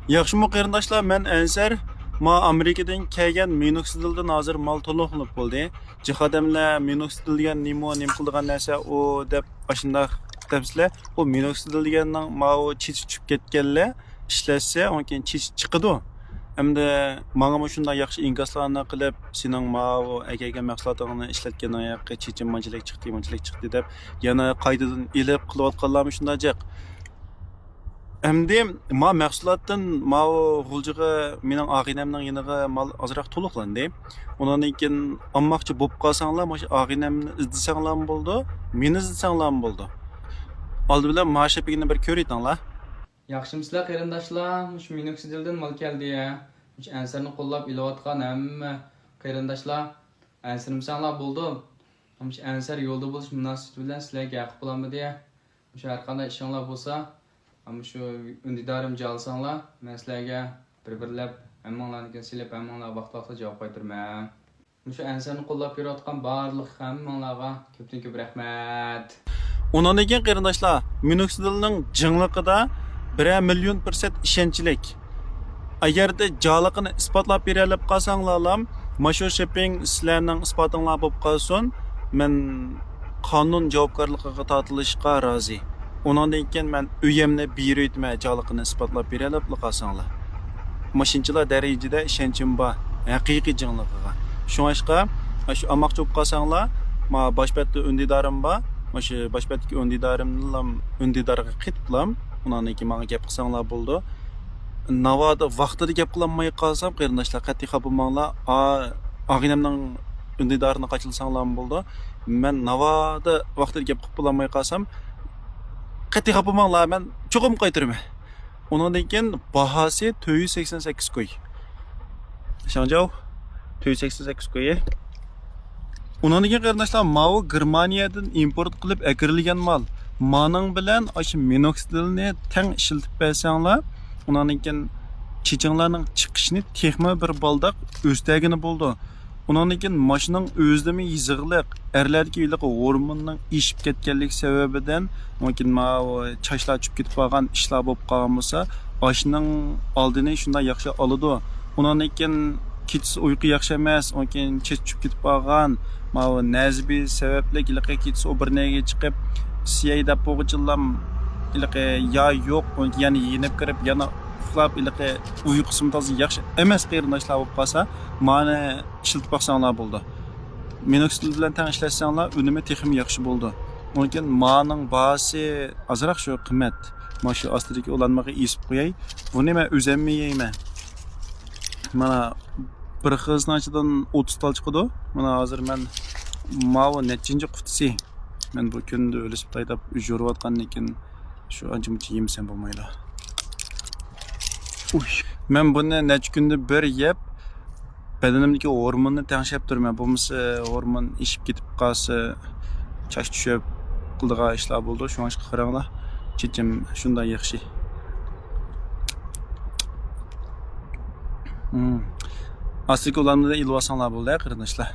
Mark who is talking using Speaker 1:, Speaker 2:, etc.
Speaker 1: Yaxşımı qarindoshlar, men Ansar. Ma Amerikadan kelgan minoxidildan hozir mal to'liq qilib bo'ldi. Jihodamlar minoxidil degan nima qiladigan narsa u deb ashundaq debsizlar. U minoxidil deganning ma u chichib ketganlar ishlatsa, undan keyin chich chiqadi. Hamda menga shunday yaxshi inkaslarni qilib, sening ma u akaga mahsulotingni ishlatganing yoqqa chichimchilik chiqdi deb yana qaytadan ilib qilayotganlarmi shundajaq. Әмді ма мәхсулаттан ма ғылжыға менің ағинамның еніға мал азырақ толықланды. Онан екен аммақчы боп қалсаңла, машы ағинамны іздесаңлам болды, мені іздесаңлам болды. Алды білем машы пекені бір көрейтіңла.
Speaker 2: Yaxshimsizlar qarindoshlar, shu minoxidildan mal keldi ya. Shu ansarni qo'llab ilayotgan hamma qarindoshlar, ansarimsanlar bo'ldi. Shu ansar yo'lda bo'lish munosabati bilan sizlarga yaqib bo'lamidi. Shu har qanday ishinglar bo'lsa, ama şu ündidarım jalsanlar, men sizlarga bir-birlab hammanglarni silib, hammanglar vaqt-vaqtda javob qaytarman. Shu ansarni qo'llab berayotgan barliq hammanglarga ko'pdan-ko'p rahmat.
Speaker 1: Ondan keyin qarindoshlar, minoxidilning jingliqida 1 million% ishonchlik. Agarda jaliqini isbotlab bera olib qolsanglar, mashu shipping sizlarning isbotinglar bo'lib qolsin, men qonun javobgarligiga tortilishga rozi. Ondan keyin men uyimni beraytma jaliqini isbotlab bera olib qolsanglar. Mashinchilar darajada ishonchim bor haqiqiy jingligiga. Shunga shu amoqchi bo'lib qolsanglar, ma boshpatda undidarim bor. Mashu boshpatdagi undidarimni undidarga qitiblam. Ondan keyin menga gap qilsanglar bo'ldi. Navoda vaqtida gap qilolmay qolsam, qarindoshlar qat'iy xabarmanglar. Og'inamning undidarini qachilsanglar bo'ldi. Men navoda vaqtida gap qilib bo'lmay qolsam, qat'iy xabarmanglar, men cho'qim qaytaraman. Ondan keyin bahasi 488 qo'y. Shunjao 488 qo'y. Ondan keyin qarindoshlar, mao Germaniyadan import qilib akirilgan mal. Maning bilan aşı minoxidilni teng ishiltib bersanglar, ondan keyin chechinglarning chiqishini texma bir baldaq o'stagini bo'ldi. Ondan keyin mashining o'zlimi yizig'liq, erlarga yiliq hormonning ishib ketganlik sababidan, mumkin ma chashlar tushib ketib qolgan ishlar bo'lib qolgan bo'lsa, ashining oldini shunday yaxshi oladi. Ondan keyin kechasi uyqu yaxshi emas, ondan keyin chech tushib ketib qolgan, ma nazbi sababli yiliq kechasi o'birnaga chiqib siyayda poğuçulam ilaqe ya yo'q, yani yenib kirib yana uxlab ilaqe uyqusim toza yaxshi emas qarindoshlar bo'lib qolsa, meni ishiltib baqsanglar bo'ldi. Minoxidil bilan teng ishlasanglar, unumi texim yaxshi bo'ldi. Lekin mening bahasi azroq shu qimmat. Mana shu ostidagi ulanmaga esib qo'yay. Buni men o'zimmi yeyman. Mana bir xiznachidan 30 tal chiqadi. Mana hozir men mavo nechinchi qutisi. Men bu kunda o'lisib taydab yurayotgandan keyin shu ancha-muncha yemsam bo'lmaydi. Men buni necha kunda bir yeb badanimdagi hormonni tengshab turman. Bo'lmasa hormon ishib ketib qolsa, chash tushib qildigan ishlar bo'ldi. Shunga qaranglar, chechim shunday yaxshi. Asli ularni ilib olsanglar bo'ldi, qarindoshlar.